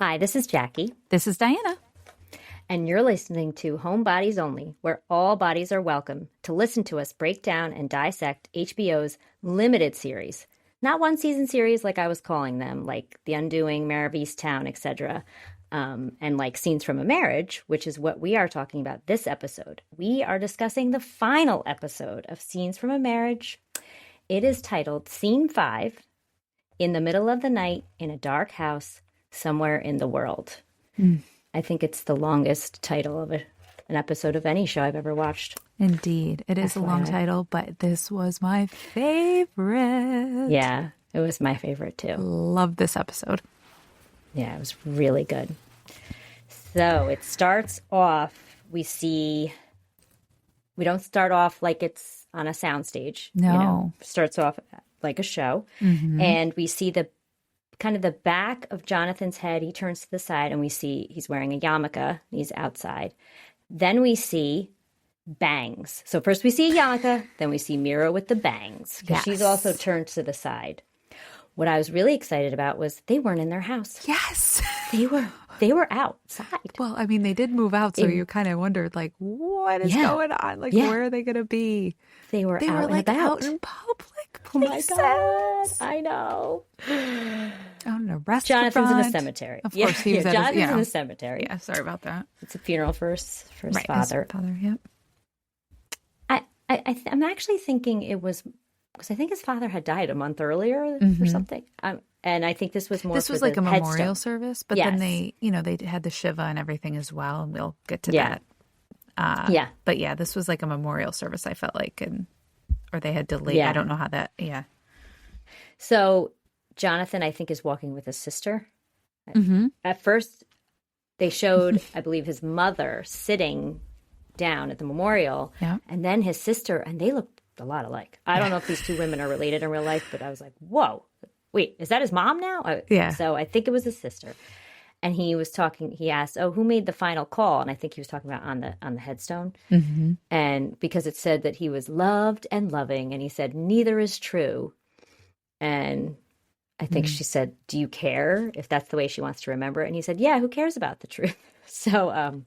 Hi, this is Jackie. This is Diana. And you're listening to Home Bodies Only, where all bodies are welcome to listen to us break down and dissect HBO's limited series. Not one season series like I was calling them, like The Undoing, Mare of Easttown, etc. And like Scenes from a Marriage, which is what we are talking about this episode. We are discussing the final episode of Scenes from a Marriage. It is titled Scene 5, In the Middle of the Night in a Dark House Somewhere in the World. I think it's the longest title of an episode of any show I've ever watched. Indeed. It is a long title, but this was my favorite. Yeah, it was my favorite too. Love this episode. Yeah, it was really good. So it starts off, we don't start off like it's on a soundstage. No. Starts off like a show. Mm-hmm. And we see the back of Jonathan's head. He turns to the side and we see he's wearing a yarmulke. He's outside. Then we see bangs. So first we see a yarmulke, then we see Mira with the bangs because she's also turned to the side. What I was really excited about was they weren't in their house. Yes. They were outside. Well, I mean, they did move out, so you kind of wondered, like, what is going on? Like, where are they going to be? They were out and about. Out in public. Oh my God. I know. Out in a restaurant. Jonathan's in a cemetery. Of course, he was Jonathan's in a cemetery. Yeah, sorry about that. It's a funeral for his father. His father, yep. I'm actually thinking it was because I think his father had died a month earlier or something. And I think this was more. This was like a memorial service, but then they had the Shiva and everything as well, and we'll get to that. But yeah, this was like a memorial service. I felt like, or they had delayed. I don't know how that. Yeah. So Jonathan, I think, is walking with his sister. Mm-hmm. At first, they showed, I believe, his mother sitting down at the memorial, and then his sister, and they looked a lot alike. I don't know if these two women are related in real life, but I was like, whoa. Wait, is that his mom now? So I think it was his sister. And he was talking, he asked, who made the final call? And I think he was talking about on the headstone. Mm-hmm. And because it said that he was loved and loving, and he said, neither is true. And I think she said, do you care if that's the way she wants to remember it? And he said, yeah, who cares about the truth? So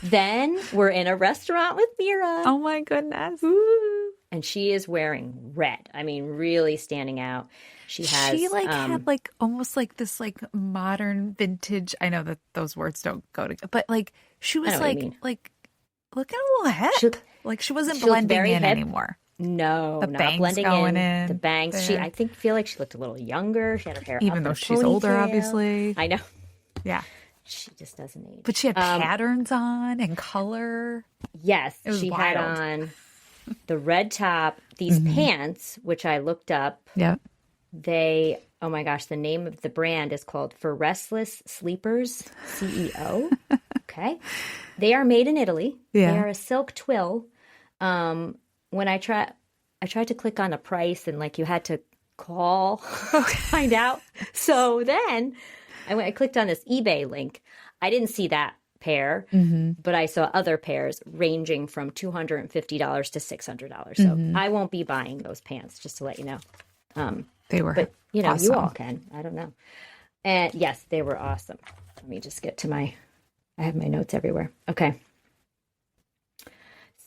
then we're in a restaurant with Mira. Oh my goodness. Ooh. And she is wearing red. I mean, really standing out. She had like almost like this like modern vintage. I know that those words don't go together, but like she was like look at a little hip. She wasn't blending in anymore. No, the not bangs blending going in. The bangs. There. I feel like she looked a little younger. She had her hair even though she's older, obviously. I know. Yeah. She just doesn't age. But she had patterns on and color. Yes, she had on the red top, these pants, which I looked up. Yeah. They, oh my gosh, the name of the brand is called For Restless Sleepers, CEO. Okay. They are made in Italy. Yeah. They are a silk twill. When I tried to click on a price and like you had to call to find out. So then I clicked on this eBay link. I didn't see that pair, but I saw other pairs ranging from $250 to $600. So I won't be buying those pants, just to let you know. They were, but you know, awesome. You all can. I don't know. And yes, they were awesome. Let me just get to I have my notes everywhere. Okay.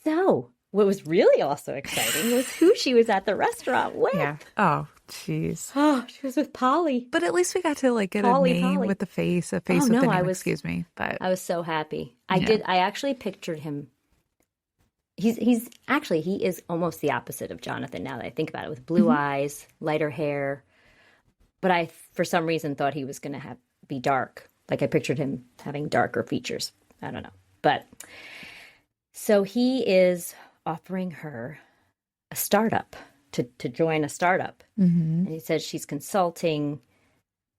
So what was really also exciting was who she was at the restaurant with. Yeah. Oh, jeez. Oh, she was with Polly. But at least we got to like get a name with the face, with the name, excuse me. But I was so happy. I actually pictured him. He is almost the opposite of Jonathan now that I think about it, with blue eyes, lighter hair. But I, for some reason, thought he was going to be dark. Like I pictured him having darker features. I don't know. But so he is offering her a startup to join a startup. And he says she's consulting.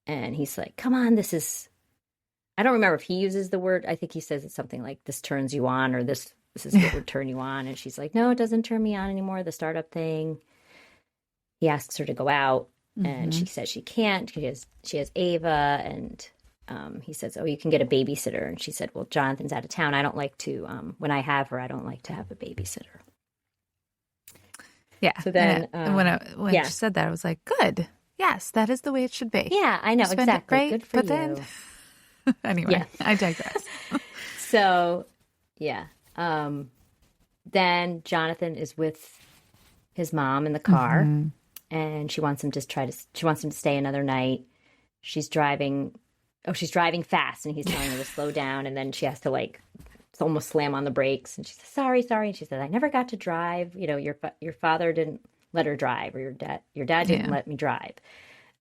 And he's like, come on, this is, I don't remember if he uses the word. I think he says it's something like, this turns you on, or this is what would turn you on. And she's like, no, it doesn't turn me on anymore, the startup thing. He asks her to go out, and she says she can't. She has Ava, and he says, oh, you can get a babysitter. And she said, well, Jonathan's out of town. I don't like to, when I have her, I don't like to have a babysitter. Yeah. So then when she said that, I was like, good. Yes, that is the way it should be. Yeah, I know, exactly. Right? Good for you. Then Anyway, I digress. So, yeah. Then Jonathan is with his mom in the car, and she wants him to stay another night. She's driving fast, and he's telling her to slow down, and then she has to almost slam on the brakes, and she says, sorry. And she says, I never got to drive. Your father didn't let her drive, or your dad didn't let me drive.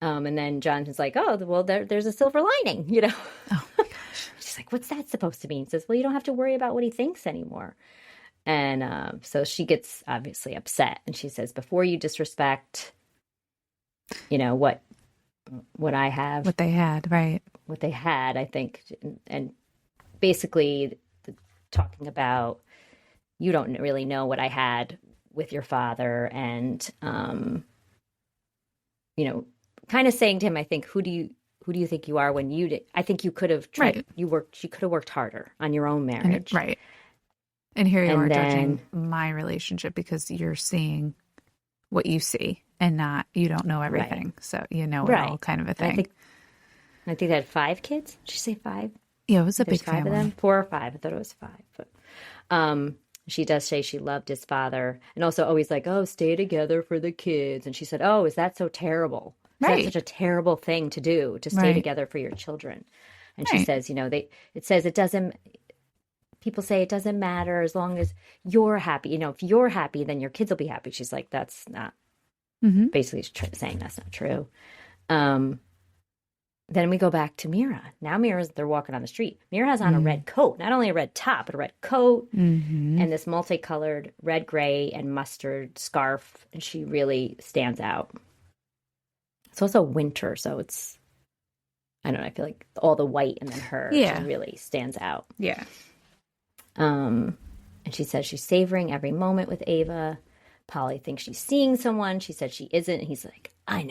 And then Jonathan's like, oh, well, there's a silver lining, Oh my gosh. She's like, what's that supposed to mean? He says, well, you don't have to worry about what he thinks anymore. And so she gets obviously upset, and she says, before you disrespect, what I have, what they had, right? What they had, I think, and basically talking about, you don't really know what I had with your father, and kind of saying to him, I think, who do you think you are when you did? I think you could have tried. Right. You could have worked harder on your own marriage, right? And here you are judging my relationship because you're seeing what you see and you don't know everything. Right. So it all, kind of a thing. I think they had 5 kids. Did you say 5? Yeah, it was a big 5 family. of them, 4 or 5. I thought it was 5. But she does say she loved his father, and also always stay together for the kids. And she said, oh, is that so terrible? Right. That's such a terrible thing to do, to stay together for your children. And she says, it says it doesn't. People say it doesn't matter as long as you're happy. If you're happy, then your kids will be happy. She's like, that's not, basically saying that's not true. Then we go back to Mira. Now they're walking on the street. Mira has on a red coat, not only a red top, but a red coat and this multicolored red, gray, and mustard scarf. And she really stands out. It's also winter, so it's, I don't know, I feel like all the white and then her really stands out. Yeah. And she says she's savoring every moment with Ava. Polly thinks she's seeing someone. She said she isn't. And he's like, I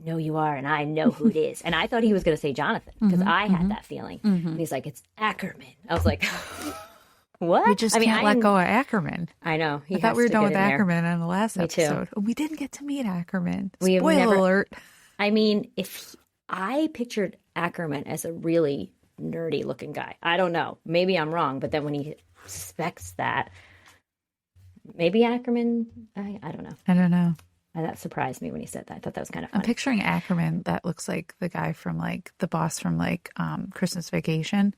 know you are, and I know who it is. And I thought he was going to say Jonathan, because I had that feeling. And he's like, it's Ackerman. I was like, what? We just can't let go of Ackerman. I know. I thought we were done with Ackerman in the last episode. Oh, we didn't get to meet Ackerman. Spoiler alert. I mean, if I pictured Ackerman as a really nerdy looking guy. I don't know. Maybe I'm wrong, but then when he suspects that, maybe Ackerman, I don't know. I don't know. And that surprised me when he said that. I thought that was kind of funny. I'm picturing Ackerman that looks like the guy from the boss from Christmas Vacation.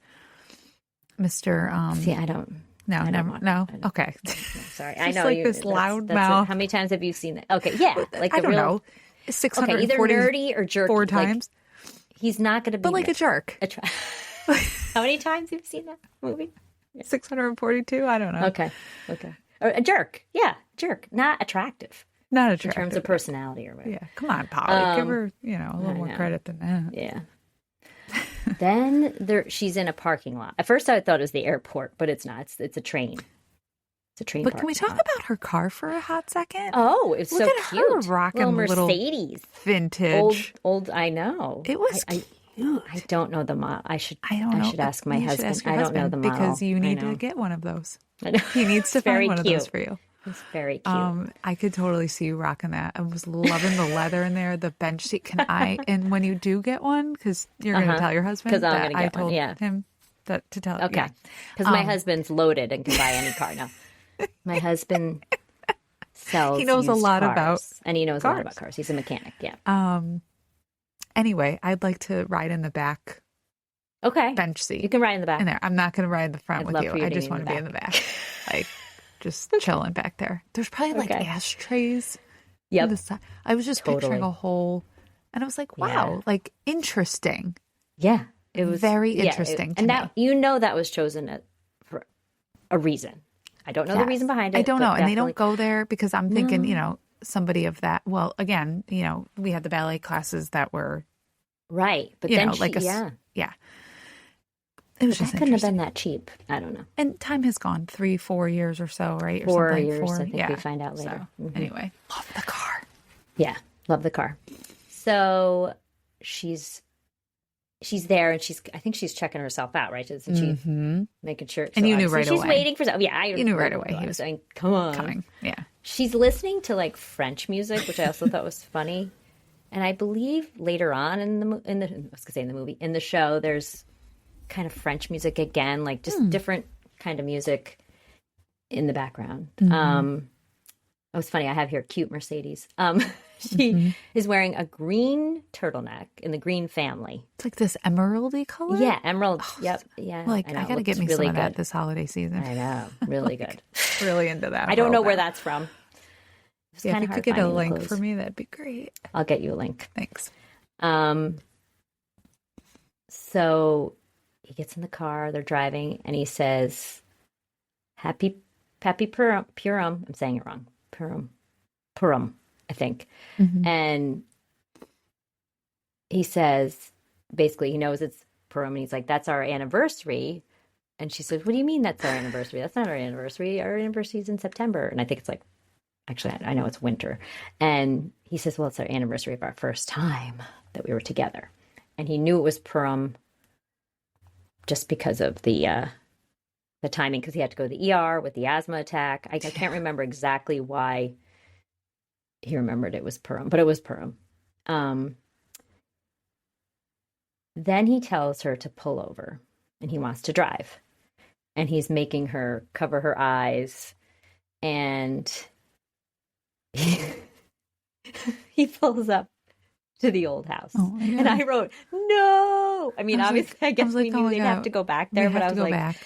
Mr. See, I don't. No, never. No. Okay. No, sorry. I know you. This loud mouth. How many times have you seen that? Okay. Yeah. I don't know. 640. Okay, either nerdy or jerky. 4 times. He's not going to be. But like a jerk. How many times have you seen that movie? Yeah. 642? I don't know. Okay. Or a jerk. Yeah, jerk. Not attractive. Not attractive. In terms of personality or whatever. Yeah. Come on, Polly. Give her, a little more credit than that. Yeah. Then she's in a parking lot. At first I thought it was the airport, but it's not. It's a train. It's a train. But can we talk about her car for a hot second? Oh, it's so cute. Look at her rocking little Mercedes. Vintage. Old, I know. It was cute. I don't know the model. I should ask my husband. Ask I don't know the model. Because you need to get one of those. I know. He needs to find one of those for you. It's very cute. I could totally see you rocking that. I was loving the leather in there, the bench seat. And when you do get one, because you're going to tell your husband that I told him that to tell. Okay. Because my husband's loaded and can buy any car now. My husband sells. He knows a lot about and he knows a lot about cars. He's a mechanic. Yeah. Anyway, I'd like to ride in the back. Okay. Bench seat. You can ride in the back. In there. I'm not going to ride in the front with you. I just want to be in the back. Just chilling back there. There's probably ashtrays. Yep. I was just picturing a whole, and I was like, wow, interesting. Yeah. It was very interesting to me. That was chosen for a reason. I don't know the reason behind it. I don't know. And they don't go there because I'm thinking, somebody of that. Well, again, we had the ballet classes that were. Right. But then yeah. It was just couldn't have been that cheap. I don't know. And time has gone 3-4 years or so, right? Or 4 something. years, I think we find out later. So, anyway, love the car. Yeah, love the car. So she's there, and I think she's checking herself out, right? Isn't she making sure? And you knew right away. She's waiting for. Yeah, you knew right away. He was saying, "Come on, coming." Yeah. She's listening to French music, which I also thought was funny. And I believe later on in the show, there's kind of French music again, like just different kind of music in the background. It was funny. I have here cute Mercedes. She is wearing a green turtleneck in the green family. It's like this emeraldy color. Yeah, emerald. Yep. Yeah. Like I got to get me really some of that this holiday season. I know. Really good. Really into that. I don't know where that's from. Yeah, if you could get a link for me, that'd be great. I'll get you a link. Thanks. So he gets in the car. They're driving, and he says, "Happy Purim." I'm saying it wrong. Purim, I think. And he says, basically, he knows it's Purim, and he's like, "That's our anniversary." And she says, "What do you mean that's our anniversary? That's not our anniversary. Our anniversary is in September." And I think it's like, actually, I know it's winter. And he says, "Well, it's our anniversary of our first time that we were together." And he knew it was Purim just because of the timing, because he had to go to the ER with the asthma attack. I can't remember exactly why he remembered it was Purim, but it was Purim. Then he tells her to pull over, and he wants to drive. And he's making her cover her eyes, and he pulls up to the old house. Oh, and I wrote, no. I mean, obviously, I guess we knew they'd have to go back there, but I was like,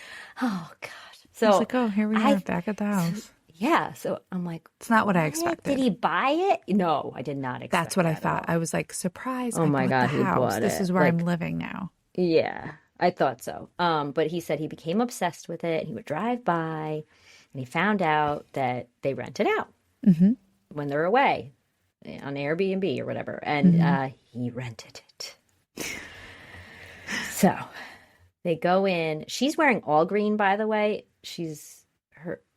oh, gosh. So I was like, oh, here we are back at the house. Yeah. So I'm like, it's not what I expected. Did he buy it? No, I did not expect That's what I thought. I was like, surprised. Oh my God, he bought it. This is where I'm living now. Yeah, I thought so. But he said he became obsessed with it. He would drive by, and he found out that they rent it out when they're away on Airbnb or whatever. And he rented it. So they go in. She's wearing all green, by the way.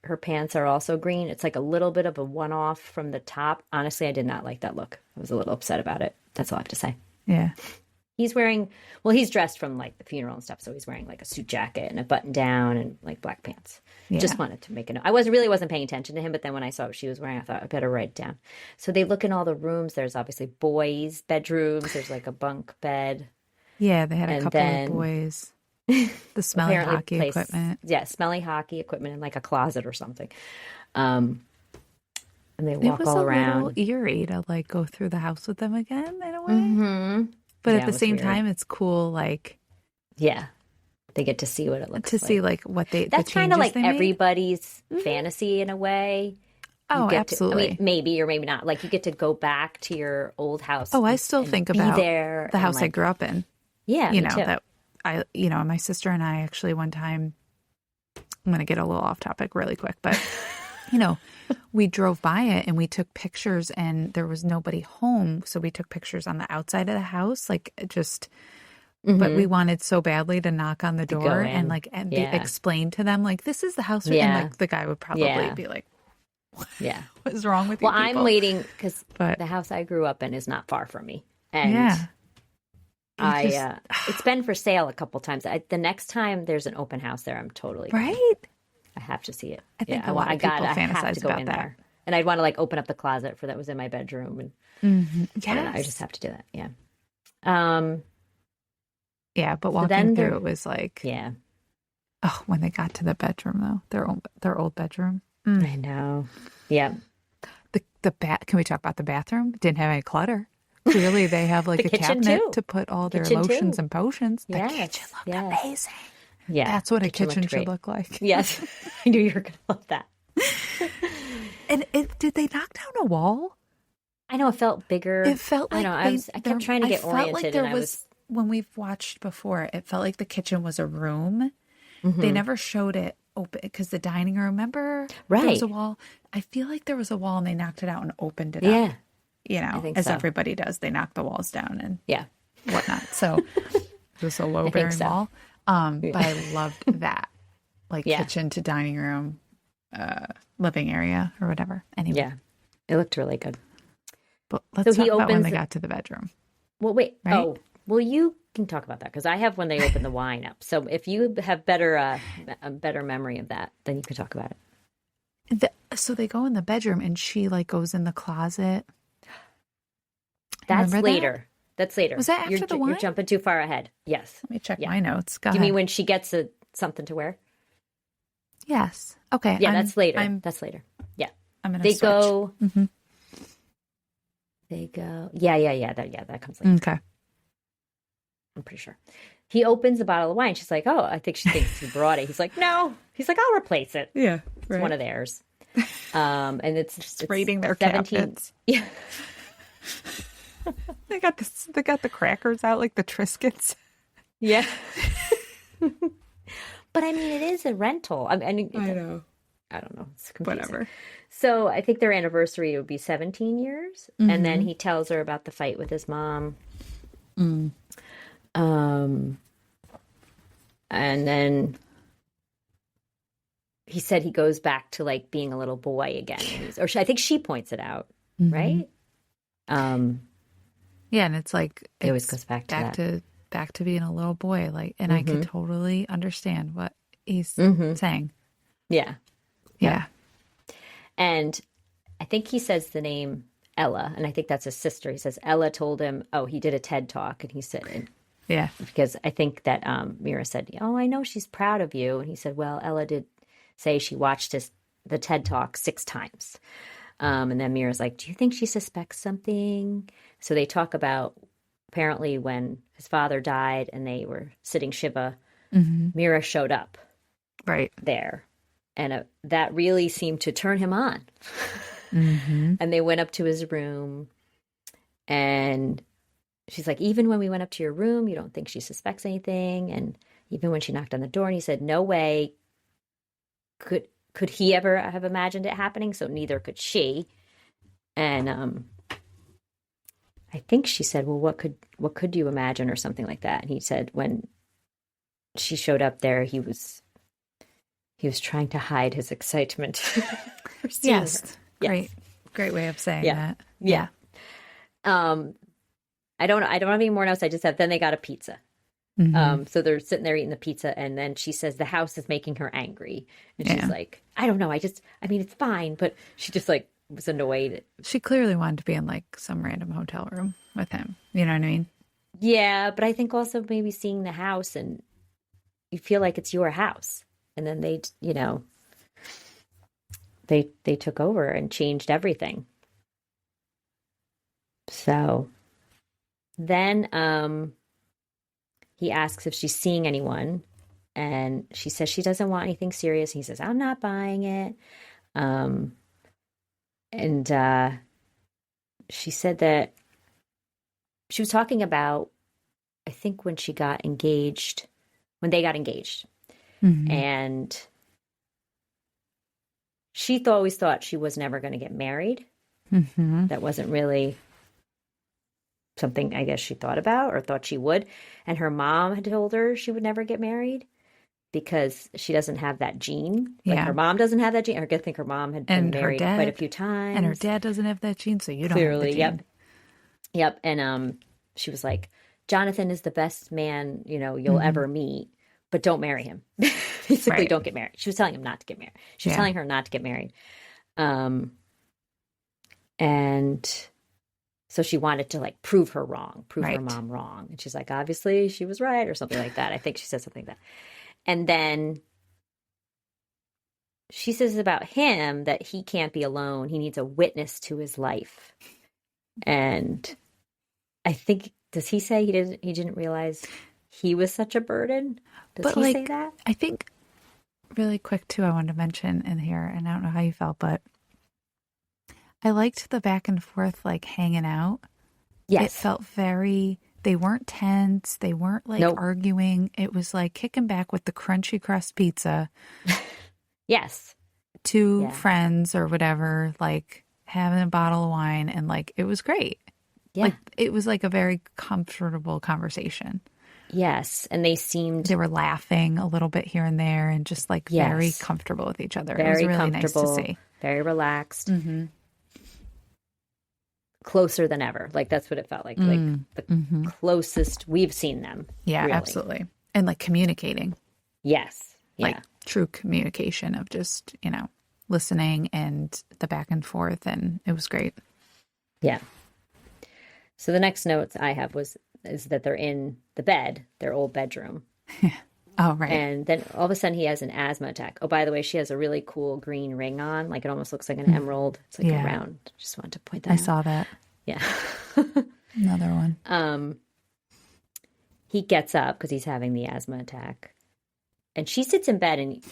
Her pants are also green. It's like a little bit of a one-off from the top. Honestly, I did not like that look. I was a little upset about it. That's all I have to say. Yeah. He's dressed from like the funeral and stuff. So he's wearing like a suit jacket and a button down and like black pants. Yeah. Just wanted to make a note. I really wasn't paying attention to him, but then when I saw what she was wearing, I thought I better write it down. So they look in all the rooms. There's obviously boys' bedrooms. There's like a bunk bed. Yeah, they had a couple of boys. The smelly hockey equipment. Yeah, smelly hockey equipment in like a closet or something. And they walk all around. It was a little eerie to like go through the house with them again in a way. But at the same time, it's cool. Like, yeah, they get to see what it looks like. To see like what that's kind of like everybody's fantasy in a way. Oh, absolutely. Maybe or maybe not. Like you get to go back to your old house. Oh, I still think about the house I grew up in. Yeah, you know that. My sister and I actually one time, I'm going to get a little off topic really quick, but, we drove by it and we took pictures and there was nobody home. So we took pictures on the outside of the house, like just, but we wanted so badly to knock on the door and explain to them, like, this is the house. Yeah. And like the guy would probably be like, what is wrong with you? Well, I'm waiting because the house I grew up in is not far from me. And it's been for sale a couple times. The next time there's an open house there, I'm totally right. I have to see it. I think a lot of people fantasize about that. There. And I'd want to like open up the closet that was in my bedroom, and I just have to do that. Yeah. Yeah, but walking through it was like, oh, when they got to the bedroom though, their old bedroom. I know. Yeah. Can we talk about the bathroom? Didn't have any clutter. Clearly, they have like a cabinet to put all their lotions and potions. The kitchen looked amazing. Yeah, that's what a kitchen should look like. Yes, I knew you were going to love that. And did they knock down a wall? I know it felt bigger. It felt like I kept trying to get oriented. Like when we've watched before, it felt like the kitchen was a room. They never showed it open because the dining room. Remember, there was a wall. I feel like there was a wall and they knocked it out and opened it up. As everybody does, they knock the walls down and whatnot. So it was a low-bearing wall. But I loved that, like kitchen to dining room, living area or whatever. Anyway, it looked really good. But let's talk about when they got to the bedroom. Well, wait. Right? Oh, well, you can talk about that because I have when they open the wine up. So if you have a better memory of that, then you could talk about it. So they go in the bedroom and she like goes in the closet. That's later. That's later. Was that after the wine? You're jumping too far ahead. Yes. Let me check my notes. Go Do you ahead. mean when she gets something to wear? Yes. Okay. Yeah, that's later. That's later. Yeah. I'm going to switch. Mm-hmm. They go. Yeah. That comes later. Okay. I'm pretty sure. He opens a bottle of wine. She's like, oh, I think she thinks he brought it. He's like, no. He's like, I'll replace it. Yeah. It's one of theirs. And it's raiding their 17. cabinets. Yeah. They got the crackers out like the Triscuits. Yeah. But I mean, it is a rental. I know. I don't know. It's confusing. Whatever. So I think their anniversary would be 17 years. Mm-hmm. And then he tells her about the fight with his mom. Mm. And then he said he goes back to like being a little boy again. I think she points it out, mm-hmm. right? Yeah, and it's like it always goes back to being a little boy. Like, and I could totally understand what he's saying. Yeah. Yeah. And I think he says the name Ella, and I think that's his sister. He says Ella told him, he did a TED Talk, and he said, yeah, because I think that Mira said, oh, I know she's proud of you. And he said, well, Ella did say she watched the TED Talk 6 times. And then Mira's like, do you think she suspects something? So they talk about apparently when his father died and they were sitting Shiva, Mira showed up right there. And that really seemed to turn him on. Mm-hmm. And they went up to his room. And she's like, even when we went up to your room, you don't think she suspects anything? And even when she knocked on the door, and he said, no way could he ever have imagined it happening? So neither could she. And I think she said, well, what could you imagine, or something like that? And he said when she showed up there, he was trying to hide his excitement. For seeing her. Yes. Great way of saying that. Yeah. I don't have any more notes. I just have, then they got a pizza. Mm-hmm. So they're sitting there eating the pizza, and then she says the house is making her angry. And she's like, I don't know. I mean, it's fine. But she just like was annoyed. She clearly wanted to be in like some random hotel room with him. You know what I mean? Yeah. But I think also maybe seeing the house and you feel like it's your house. And then they, they took over and changed everything. So then he asks if she's seeing anyone, and she says she doesn't want anything serious. He says, I'm not buying it. And she said that she was talking about, I think when they got engaged, and she always thought she was never going to get married. Mm-hmm. That wasn't really something I guess she thought about or thought she would. And her mom had told her she would never get married because she doesn't have that gene. Like her mom doesn't have that gene. I think her mom had been married quite a few times. And her dad doesn't have that gene, so you don't Clearly, have the gene. Yep. And she was like, Jonathan is the best man, you'll ever meet, but don't marry him. Basically, don't get married. She was telling him not to get married. She was telling her not to get married. And so she wanted to like prove her wrong, her mom wrong. And she's like, obviously she was right, or something like that. I think she said something like that. And then she says about him that he can't be alone. He needs a witness to his life. And I think, does he say he didn't realize he was such a burden? Does he say that? I think really quick too, I wanted to mention in here, and I don't know how you felt, but I liked the back and forth, like hanging out. Yes. It felt they weren't tense. They weren't like arguing. It was like kicking back with the crunchy crust pizza. Yes. Two friends or whatever, like having a bottle of wine, and like, it was great. Yeah. Like, it was like a very comfortable conversation. Yes. And they were laughing a little bit here and there and just like very comfortable with each other. Very it was really comfortable, nice to see. Very relaxed. Mm-hmm. Closer than ever. Like, that's what it felt like. Like the closest we've seen them. Yeah, really. Absolutely. And like communicating. Yes. Yeah. Like true communication of just, listening and the back and forth. And it was great. Yeah. So the next notes I have is that they're in the bed, their old bedroom. Oh, right. And then all of a sudden he has an asthma attack. Oh, by the way, she has a really cool green ring on. Like it almost looks like an emerald. It's like a round. Just wanted to point that out. I saw that. Yeah. Another one. He gets up because he's having the asthma attack. And she sits in bed and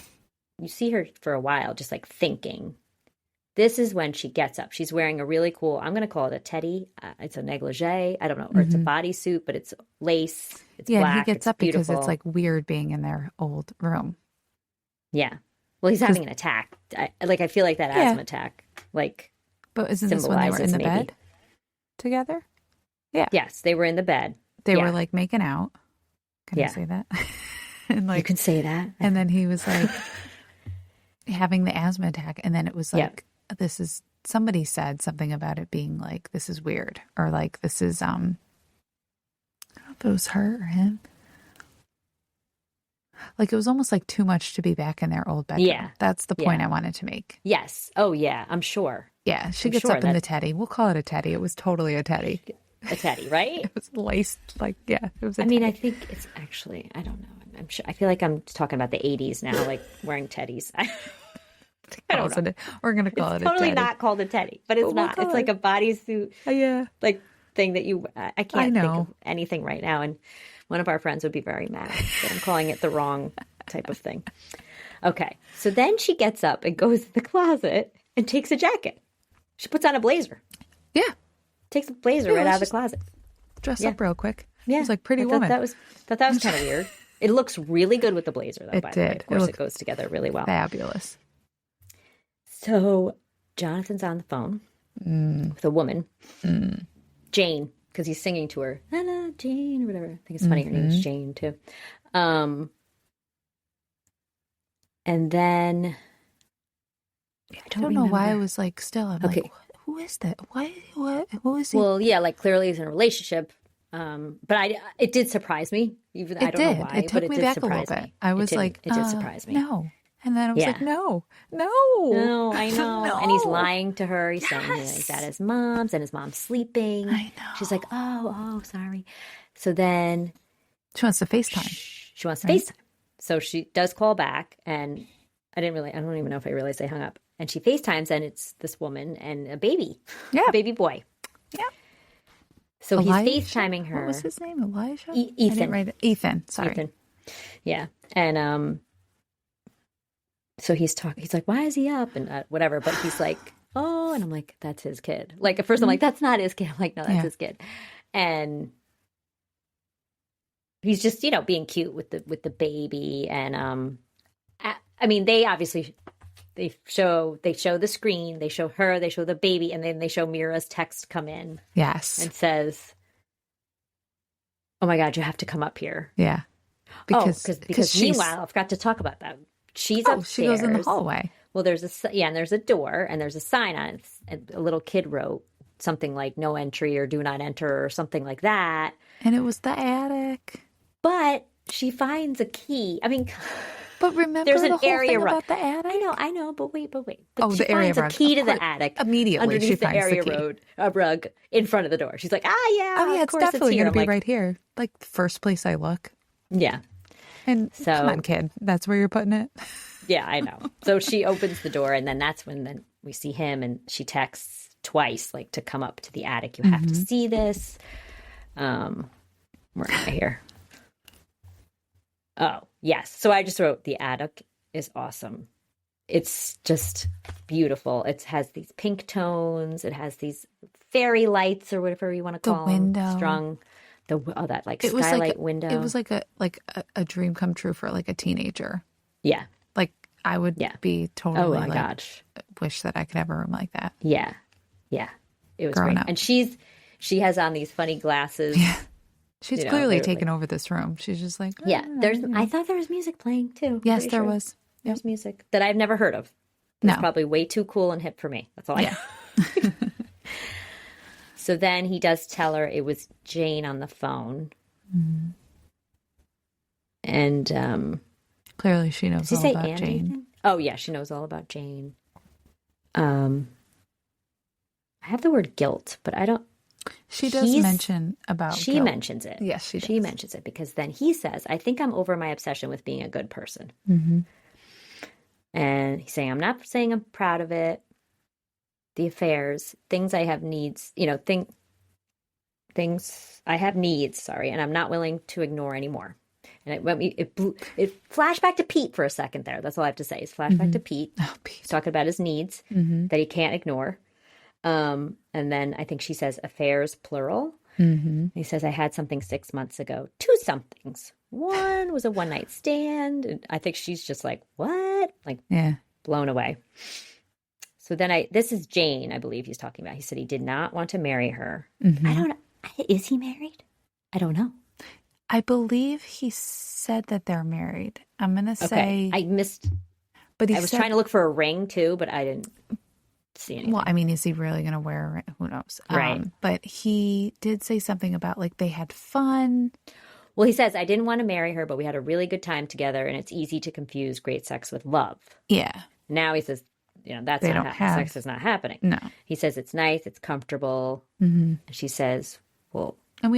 you see her for a while just like thinking. This is when she gets up. She's wearing a really cool, I'm going to call it a teddy. It's a negligee. I don't know. Or it's a bodysuit, but it's lace. It's black. Yeah, he gets up beautiful. because it's like weird being in their old room. Yeah. Well, he's having an attack. I feel like that asthma attack, like, but isn't this when they were in the bed together? Yeah. Yes, they were in the bed. They were like making out. Can I say that? And like, you can say that. And then he was like having the asthma attack. And then it was like, somebody said something about it being like, this is weird. Or like, this is, I don't know if it was her or him. Like, it was almost like too much to be back in their old bedroom. Yeah. That's the point I wanted to make. Yes. Oh, yeah. I'm sure. Yeah. She gets up in the teddy. We'll call it a teddy. It was totally a teddy. A teddy, right? It was laced, like, it was a teddy. mean, I think it's actually, I don't know. I'm sure. I feel like I'm talking about the 80s now, like wearing teddies. I don't know. We're going to call it a teddy. Totally not called a teddy, but it's not. It's like a bodysuit like thing that I can't think of anything right now. And one of our friends would be very mad that I'm calling it the wrong type of thing. Okay. So then she gets up and goes to the closet and takes a jacket. She puts on a blazer. Yeah. Takes a blazer right out of the closet. Dress up real quick. Yeah. It was like Pretty Woman. That was kind of weird. It looks really good with the blazer, though, by the way. Of course, it goes together really well. Fabulous. So Jonathan's on the phone with a woman, Jane, because he's singing to her, "Hello, Jane," or whatever. I think it's funny. Her name is Jane, too. And then I don't know why I was like, still, I'm like, who is that? Who is he? Well, yeah, like clearly he's in a relationship. But it did surprise me. I don't know why, it took me back a little bit. I was like, it did surprise me. No. And then I was like, no, I know. No. And he's lying to her. He's saying he's at his mom's and his mom's sleeping. I know. She's like, oh, sorry. So then she wants to FaceTime. She wants to FaceTime. So she does call back, and I don't even know if I realized they hung up. And she FaceTimes, and it's this woman and a baby. Yeah. A baby boy. Yeah. So he's FaceTiming her. What was his name? Elijah? Ethan. I didn't write it. Ethan. Sorry. Ethan. Yeah. And so he's like, why is he up? And whatever. But he's like, oh, and I'm like, that's his kid. Like at first I'm like, that's not his kid. I'm like, no, that's his kid. And he's just, being cute with the baby. And I mean, they obviously they show the screen, they show her, they show the baby, and then they show Mira's text come in. Yes. And says, oh my God, you have to come up here. Yeah. Because meanwhile, I forgot to talk about that. She's upstairs. She goes in the hallway. Well, there's a door, and there's a sign on it. And a little kid wrote something like "No entry" or "Do not enter" or something like that. And it was the attic. But she finds a key. I mean, but remember there's the an whole area thing about the attic? I know. But wait. But the area finds a key to the attic immediately. Underneath she finds the area key. rug in front of the door. She's like, it's definitely going to be right here. Like the first place I look. Yeah. And so, come on, kid. That's where you're putting it? Yeah, I know. So she opens the door, and then that's when we see him, and she texts twice, like, to come up to the attic. You have to see this. Where am I here? Oh, yes. So I just wrote, the attic is awesome. It's just beautiful. It has these pink tones. It has these fairy lights, or whatever you want to call them. The window. Strung. That like skylight window. It was like a dream come true for like a teenager. Yeah. Like I would be totally gosh. Wish that I could have a room like that. Yeah. Yeah. It was Growing great. up. And she has on these funny glasses. Yeah. She's clearly taken over this room. She's just like, I thought there was music playing too. Yes, there was. There's music that I've never heard of. It's probably way too cool and hip for me. That's all I know. So then he does tell her it was Jane on the phone. Mm-hmm. And clearly she knows all about Jane. Ethan? Oh, yeah, she knows all about Jane. I have the word guilt, but I don't. She does mention about She guilt. mentions it. Yes, she does. She mentions it because then he says, I think I'm over my obsession with being a good person. Mm-hmm. And he's saying, I'm not saying I'm proud of it. The affairs, things I have needs, things I have needs, and I'm not willing to ignore anymore. And it flashed back to Pete for a second there. That's all I have to say is flashback to Pete. Oh, Pete. He's talking about his needs that he can't ignore. And then I think she says affairs, plural. Mm-hmm. He says, I had something 6 months ago. 2 somethings. One was a one-night stand. And I think she's just like, what? Like, blown away. So then this is Jane, I believe he's talking about. He said he did not want to marry her. Mm-hmm. I don't know. Is he married? I don't know. I believe he said that they're married. I'm going to say. Okay. I missed. But I was trying to look for a ring too, but I didn't see anything. Well, I mean, is he really going to wear a ring? Who knows? Right. But he did say something about like they had fun. Well, he says, I didn't want to marry her, but we had a really good time together, and it's easy to confuse great sex with love. Yeah. Now he says, that's not happening. Sex is not happening. No. He says it's nice, it's comfortable. Mm-hmm. And she says, well. And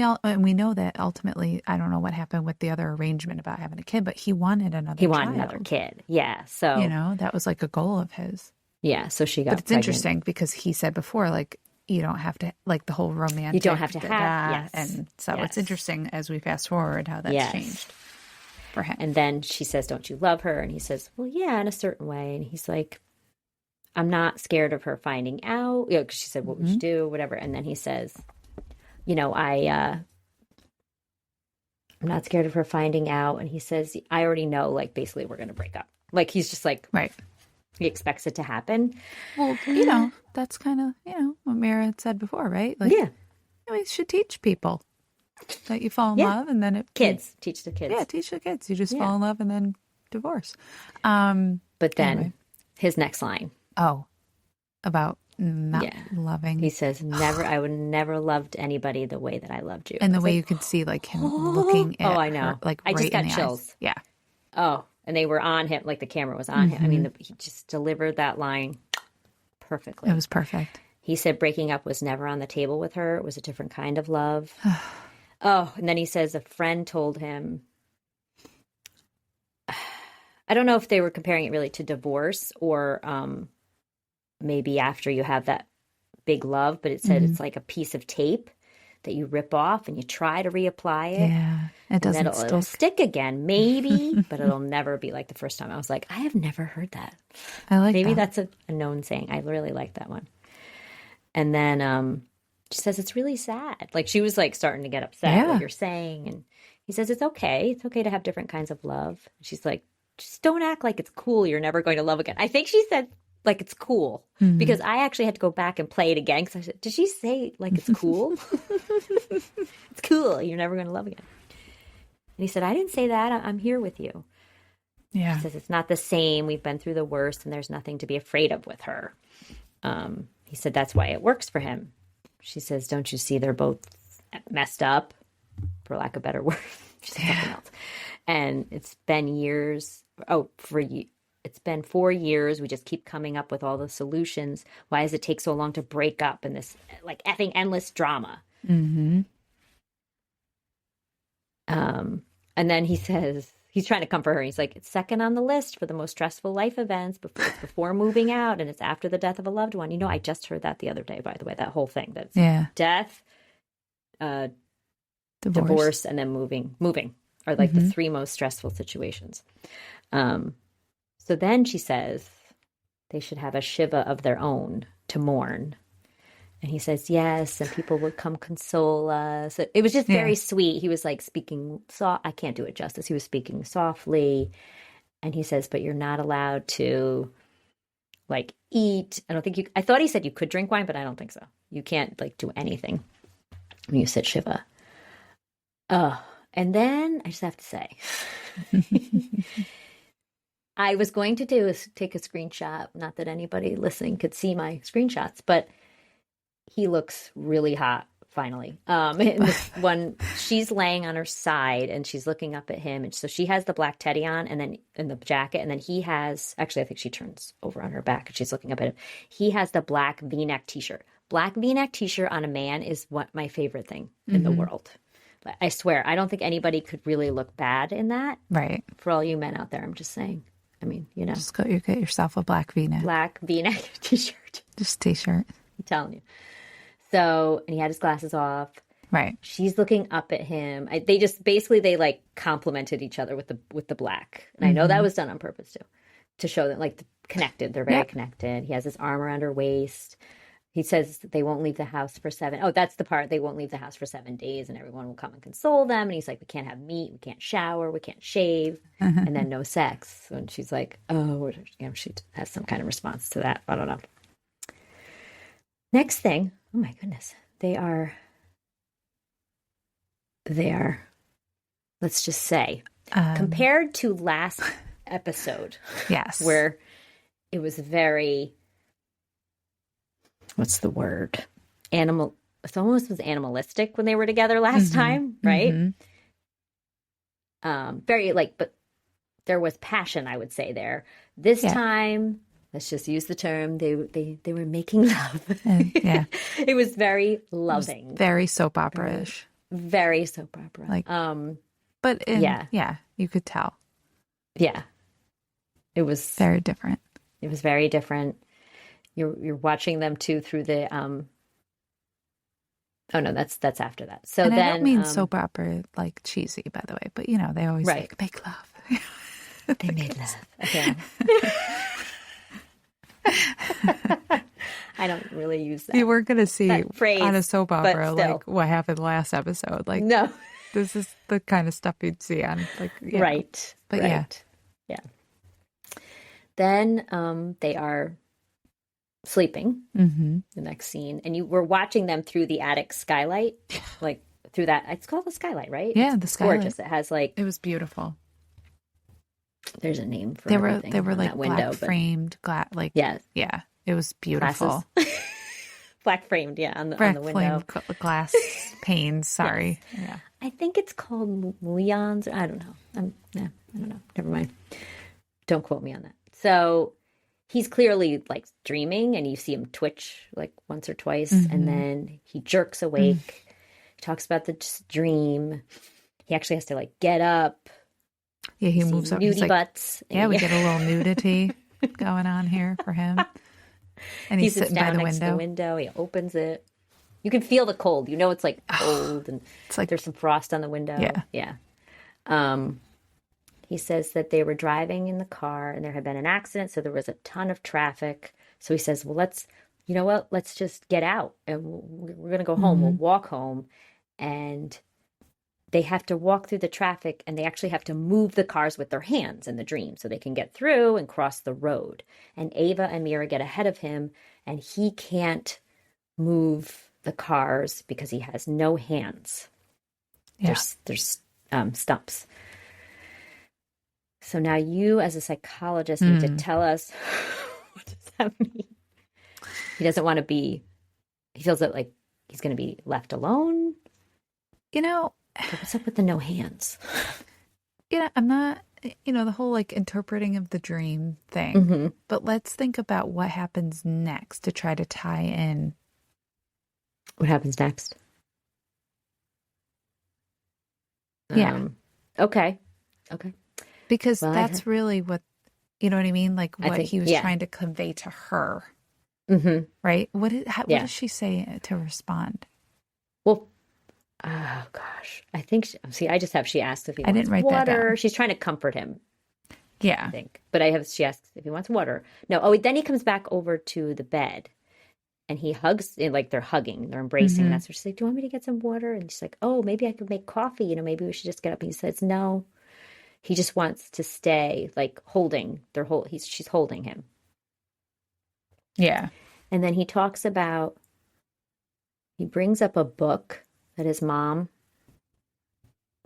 we know that ultimately, I don't know what happened with the other arrangement about having a kid, but he wanted another He wanted another kid. Yeah. So. That was like a goal of his. Yeah. So she got But it's pregnant. interesting because he said before, like, you don't have to, like the whole romantic. You don't have to have. Yes. And so it's interesting as we fast forward how that's changed for him. And then she says, don't you love her? And he says, well, yeah, in a certain way. And he's like, I'm not scared of her finding out. Because she said, what would you do? Whatever. And then he says, I'm not scared of her finding out. And he says, I already know, like, basically we're going to break up. Like, he's just like, right. He expects it to happen. Well, that's kind of, what Mira had said before, right? Like, we should teach people that you fall in love and then teach the kids. Yeah, teach the kids. You just fall in love and then divorce. But then his next line. Oh, about not loving. He says, I would never loved anybody the way that I loved you. And the way you could see like him looking at I know. her, like I right just got in the chills. Eyes. Yeah. Oh, and they were on him, like the camera was on him. I mean, he just delivered that line perfectly. It was perfect. He said breaking up was never on the table with her. It was a different kind of love. And then he says a friend told him, I don't know if they were comparing it really to divorce or maybe after you have that big love, but it said it's like a piece of tape that you rip off and you try to reapply it. Yeah, it doesn't it'll stick again, maybe, but it'll never be like the first time. I was like, I have never heard that. I like maybe that. That's a known saying. I really like that one. And then she says it's really sad. Like she was like starting to get upset at what you're saying. And he says it's okay. It's okay to have different kinds of love. She's like, just don't act like it's cool. You're never going to love again. I think she said like it's cool because I actually had to go back and play it again because I said, did she say like it's cool? It's cool. You're never going to love again. And he said, I didn't say that. I'm here with you. Yeah. He says it's not the same. We've been through the worst and there's nothing to be afraid of with her. He said that's why it works for him. She says, don't you see they're both messed up, for lack of a better word. She said something else. And it's been years. It's been 4 years. We just keep coming up with all the solutions. Why does it take so long to break up in this like effing endless drama? Mm-hmm. And then he says, he's trying to comfort her. He's like, it's second on the list for the most stressful life events before moving out. And it's after the death of a loved one. I just heard that the other day, by the way, that whole thing. That's death, divorce, and then moving are like the 3 most stressful situations. So then she says they should have a Shiva of their own to mourn. And he says, yes, and people would come console us. It was just very sweet. He was like speaking soft. I can't do it justice. He was speaking softly. And he says, but you're not allowed to like eat. I thought he said you could drink wine, but I don't think so. You can't like do anything when you sit Shiva. And then I just have to say, I was going to take a screenshot. Not that anybody listening could see my screenshots, but he looks really hot, finally. In this one, she's laying on her side, and she's looking up at him. And so she has the black teddy on, and then in the jacket. And then he has, actually, I think she turns over on her back, and she's looking up at him. He has the black V-neck T-shirt. Black V-neck t-shirt on a man is what my favorite thing in the world. But I swear, I don't think anybody could really look bad in that. Right. For all you men out there, I'm just saying. I mean, you know. Just go get yourself a black V-neck. Black V-neck t-shirt. Just t-shirt. I'm telling you. So, and he had his glasses off. Right. She's looking up at him. They just basically like complimented each other with the black. And I know that was done on purpose too, to show that like connected. They're very connected. He has his arm around her waist. He says they won't leave the house for 7. Oh, that's the part. They won't leave the house for 7 days, and everyone will come and console them. And he's like, we can't have meat, we can't shower, we can't shave, and then no sex. And she's like, oh, you know, she has some kind of response to that. I don't know. Next thing, oh my goodness, they are. Let's just say, compared to last episode, yes, where it was very. What's the word? It almost was animalistic when they were together last time, right? Very like, but there was passion, I would say there. This time, let's just use the term, they were making love. It was very loving. Was very soap opera-ish. Very soap opera. Like, but you could tell. Yeah. It was very different. It was very different. You're watching them too through the oh no, that's after that. So and then I don't mean soap opera like cheesy, by the way, but you know, they always like make love. They made love. Okay. I don't really use that. You weren't gonna see phrase on a soap opera like what happened last episode. Like no. This is the kind of stuff you'd see on like right. But right. Yeah. Then they are sleeping, the next scene, and you were watching them through the attic skylight, like through that. It's called the skylight, right? Yeah, the skylight. Gorgeous. It has like it was beautiful. There's a name for they everything were like window, black framed glass. Like yeah, it was beautiful. Black framed, on the window. Framed glass panes. Sorry, yeah. I think it's called mullions. I don't know. I don't know. Never mind. Don't quote me on that. So. He's clearly like dreaming, and you see him twitch like once or twice, and then he jerks awake. He talks about the dream. He actually has to like get up. Yeah, he moves up. Nudie butts. Yeah, we get a little nudity going on here for him. And he's sitting by the next window. To the window. He opens it. You can feel the cold. You know it's like cold, and it's like there's some frost on the window. Yeah. He says that they were driving in the car and there had been an accident, so there was a ton of traffic. So he says, well, let's just get out and we're going to go home. We'll walk home. And they have to walk through the traffic, and they actually have to move the cars with their hands in the dream so they can get through and cross the road. And Ava and Mira get ahead of him, and he can't move the cars because he has no hands. Yeah. There's stumps. So now you, as a psychologist, need to tell us, what does that mean? He doesn't want to be, he feels that like he's going to be left alone. You know, but what's up with the no hands? I'm not, the whole like interpreting of the dream thing. But let's think about what happens next to try to tie in. What happens next? Yeah. Okay. Because that's really what, you know what I mean? Like what he was trying to convey to her. Right? What does she say to respond? Well, oh gosh. I think, I just have, she asked if he wants didn't write water. That down. She's trying to comfort him. Yeah. I think. But she asks if he wants water. No. Then he comes back over to the bed and he hugs, like they're hugging, they're embracing. And that's where she's like, do you want me to get some water? And she's like, oh, maybe I could make coffee. Maybe we should just get up. And he says, no. He just wants to stay, like holding she's holding him. Yeah. And then he talks about, he brings up a book that his mom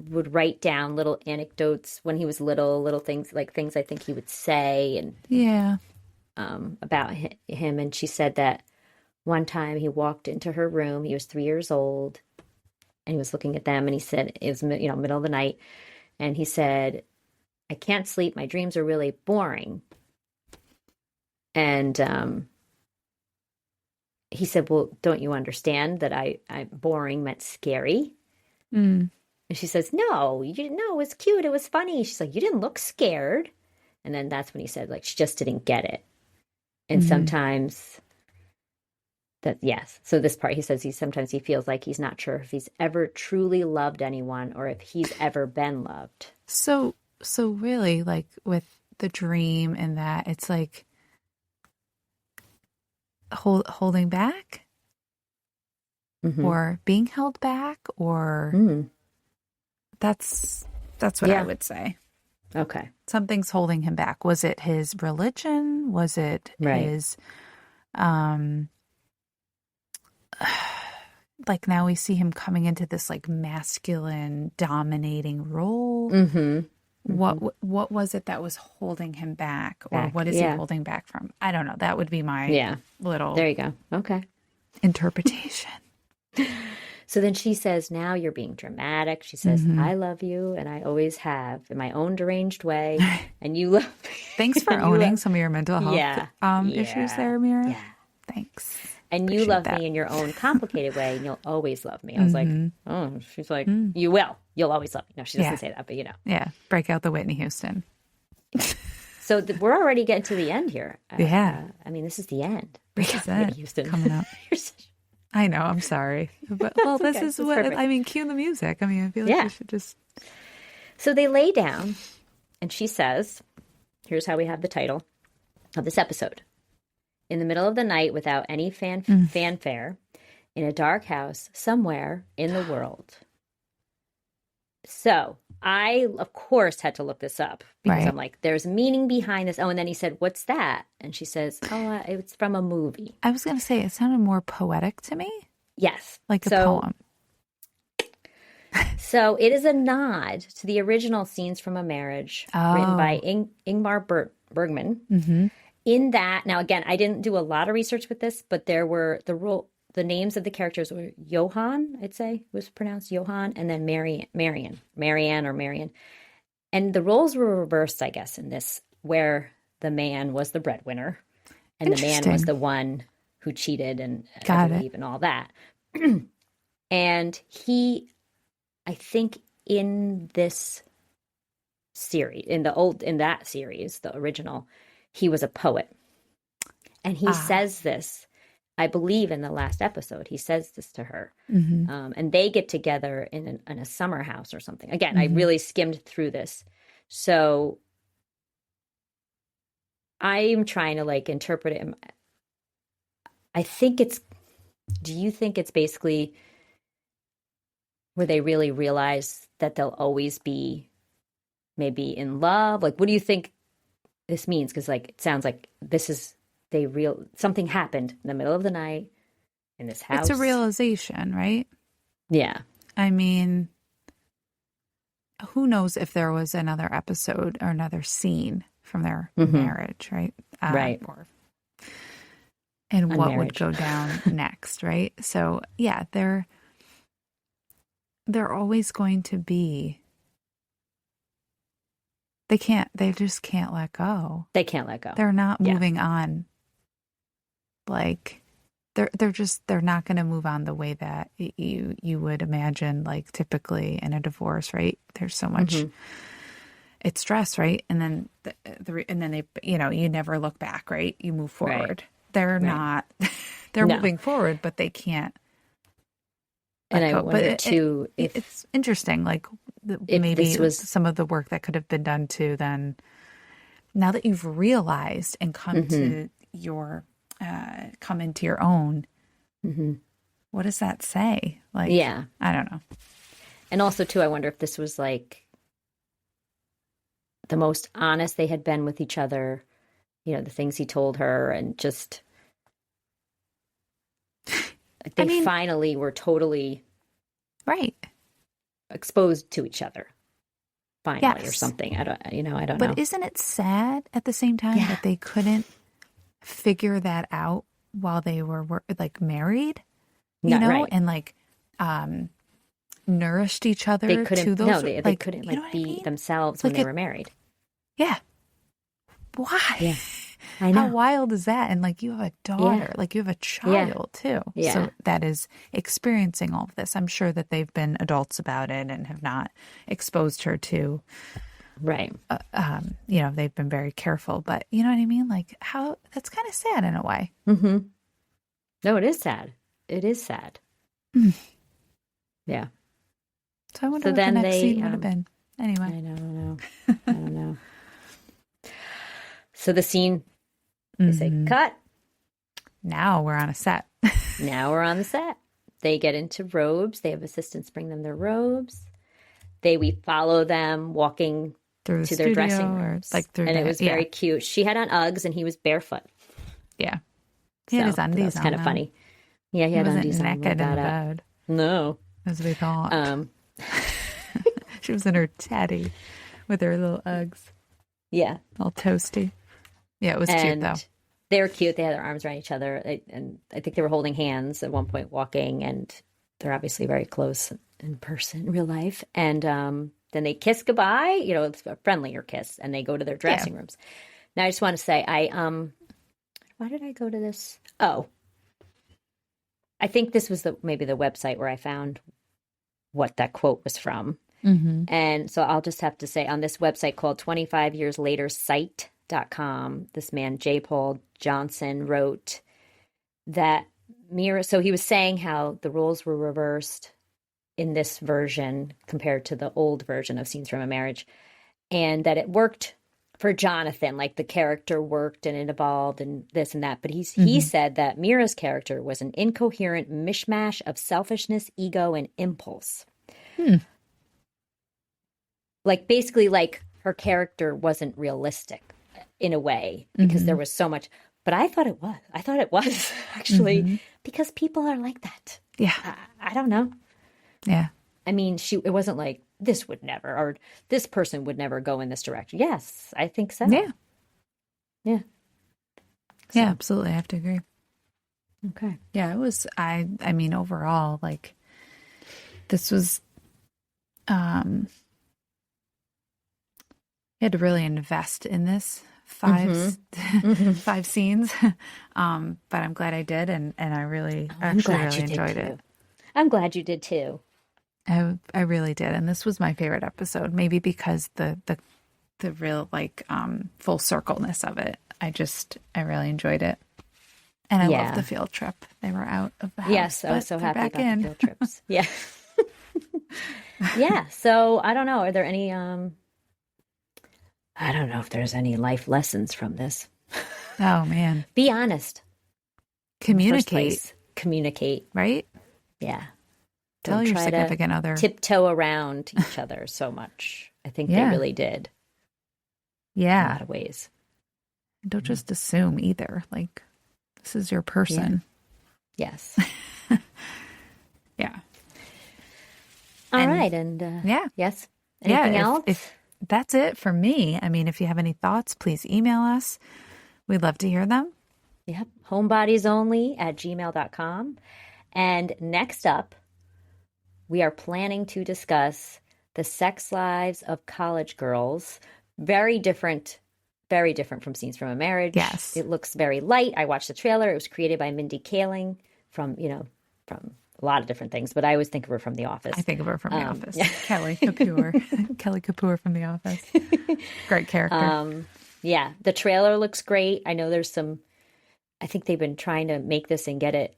would write down little anecdotes when he was little things I think he would say and about him. And she said that one time he walked into her room, he was 3 years old, and he was looking at them, and he said, it was middle of the night. And he said, I can't sleep. My dreams are really boring. And he said, well, don't you understand that I boring meant scary? Mm. And she says, no, you didn't know. It was cute. It was funny. She's like, you didn't look scared. And then that's when he said, like, she just didn't get it. And sometimes that, yes. So this part, he says sometimes he feels like he's not sure if he's ever truly loved anyone or if he's ever been loved. So really, like with the dream and that, it's like holding back or being held back, or that's what I would say. Okay. Something's holding him back. Was it his religion? Was it his, like now we see him coming into this like masculine dominating role. What was it that was holding him back? Or what is he holding back from? I don't know. That would be my little there you go. Okay. interpretation. So then she says, now you're being dramatic. She says, I love you and I always have in my own deranged way. And you love me. Thanks for owning some of your mental health issues there, Mira. Yeah. Thanks. And you love me in your own complicated way and you'll always love me. I was like, oh, she's like, you will. You'll always love me. No, she doesn't say that, but you know. Yeah. Break out the Whitney Houston. So we're already getting to the end here. I mean, this is the end. This is it. Houston. Coming up. I know. I'm sorry. But, well, this is what, perfect. I mean, cue the music. I mean, I feel like we should just. So they lay down and she says, here's how we have the title of this episode. In the middle of the night without any fanfare, in a dark house somewhere in the world. So I, of course, had to look this up because I'm like, there's meaning behind this. Oh, and then he said, what's that? And she says, oh, it's from a movie. I was going to say, it sounded more poetic to me. Yes. Like a poem. So it is a nod to the original Scenes from a Marriage written by Ingmar Bergman. In that, now again, I didn't do a lot of research with this, but there were the names of the characters were Johan, I'd say was pronounced Johan, and then Marianne. And the roles were reversed, I guess, in this, where the man was the breadwinner and the man was the one who cheated and and all that. And he, I think in this series, in that series, the original, he was a poet. And he says this, I believe in the last episode, he says this to her. And they get together in a summer house or something. Again, I really skimmed through this. So I'm trying to like interpret it. I think do you think it's basically where they really realize that they'll always be maybe in love? Like, what do you think this means? Because like it sounds like this is something happened in the middle of the night in this house. It's a realization, right? Yeah. I mean, who knows if there was another episode or another scene from their marriage, right? Right. And what would go down next, right? So yeah, they're always going to be. They just can't let go. They can't let go. They're not moving on. Like they're not going to move on the way that you would imagine, like typically in a divorce, right? There's so much it's stress, right? And then and then they, you never look back, right? You move forward. Right. They're not. They're moving forward, but they can't. And I wonder too if it's interesting, like maybe it was some of the work that could have been done too. Then, now that you've realized and come to your come into your own, what does that say? Like, I don't know. And also too, I wonder if this was like the most honest they had been with each other. The things he told her, and just they finally were totally exposed to each other. Finally, or something. I don't know. But isn't it sad at the same time that they couldn't figure that out while they were like married? And like nourished each other. They couldn't. To those, no, they couldn't be themselves when they were married. Yeah. Why? Yeah. I know. How wild is that? And like, you have a daughter, like you have a child too. Yeah. So that is experiencing all of this. I'm sure that they've been adults about it and have not exposed her to, right. You know, they've been very careful, but you know what I mean? Like how, that's kind of sad in a way. Mm-hmm. No, it is sad. It is sad. Yeah. So I wonder what the next scene would have been. Anyway. I don't know. So the scene, they say, cut. Now we're on a set. Now we're on the set. They get into robes. They have assistants bring them their robes. We follow them walking through to their dressing rooms. Like through and it was very cute. She had on Uggs and he was barefoot. Yeah. He had his undies on. That was kind of funny. Yeah, he had undies on. Naked in the bed. No. As we thought. She was in her teddy with her little Uggs. Yeah. All toasty. Yeah, it was cute though. They were cute. They had their arms around each other. And I think they were holding hands at one point walking. And they're obviously very close in person, in real life. And then they kiss goodbye. You know, it's a friendlier kiss. And they go to their dressing rooms. Now, I just want to say, why did I go to this? Oh. I think this was maybe the website where I found what that quote was from. Mm-hmm. And so I'll just have to say on this website called 25 Years Later Site.com, this man, J. Paul Johnson, wrote that Mira, so he was saying how the roles were reversed in this version compared to the old version of Scenes from a Marriage, and that it worked for Jonathan, like the character worked and it evolved and this and that. But he said that Mira's character was an incoherent mishmash of selfishness, ego, and impulse. Like basically like her character wasn't realistic in a way because there was so much. But I thought it was. I thought it was actually because people are like that. Yeah. I don't know. Yeah. I mean, it wasn't like this would never, or this person would never go in this direction. Yes, I think so. Yeah. Yeah. So. Yeah, absolutely. I have to agree. Okay. Yeah, it was, I mean, overall, like, this was, you had to really invest in this five scenes. But I'm glad I did. And I really, actually really enjoyed it. I'm glad you did too. I really did. And this was my favorite episode, maybe because the real like full circleness of it. I really enjoyed it. And I love the field trip. They were out of the house. Yes, I was so happy about the field trips. Yeah. Yeah. So I don't know. Are there any I don't know if there's any life lessons from this. Oh man. Be honest. Communicate. Communicate. Right? Yeah. Tell your significant other. Tiptoe around each other so much. I think they really did. Yeah. In a lot of ways. Don't just assume either. Like, this is your person. Yeah. Yes. Yeah. All right. And yes. Anything else? If that's it for me. I mean, if you have any thoughts, please email us. We'd love to hear them. Yep. HomeBodiesOnly@gmail.com. And next up, we are planning to discuss the sex lives of college girls. Very different from Scenes from a Marriage. Yes. It looks very light. I watched the trailer. It was created by Mindy Kaling from a lot of different things, but I always think of her from The Office. I think of her from The Office. Yeah. Kelly Kapoor. Kelly Kapoor from The Office. Great character. Yeah. The trailer looks great. I know I think they've been trying to make this and get it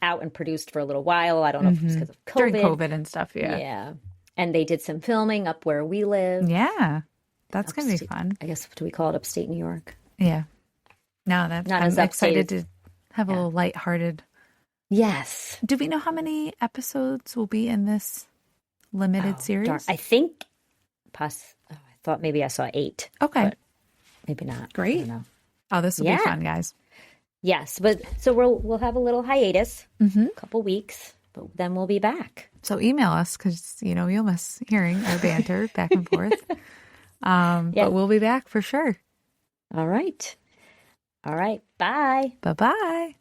out and produced for a little while. I don't know if it's because of COVID. During COVID and stuff, yeah. Yeah. And they did some filming up where we live. Yeah. That's going to be fun. I guess, do we call it upstate New York? Yeah. No, I'm excited to have a little lighthearted. Yes. Do we know how many episodes will be in this limited series? Darn. I think, I thought maybe I saw 8. Okay. But maybe not. Great. I don't know. Oh, this will be fun, guys. Yes, but so we'll have a little hiatus, a couple weeks, but then we'll be back. So email us because you'll miss hearing our banter back and forth. But we'll be back for sure. All right. Bye. Bye-bye.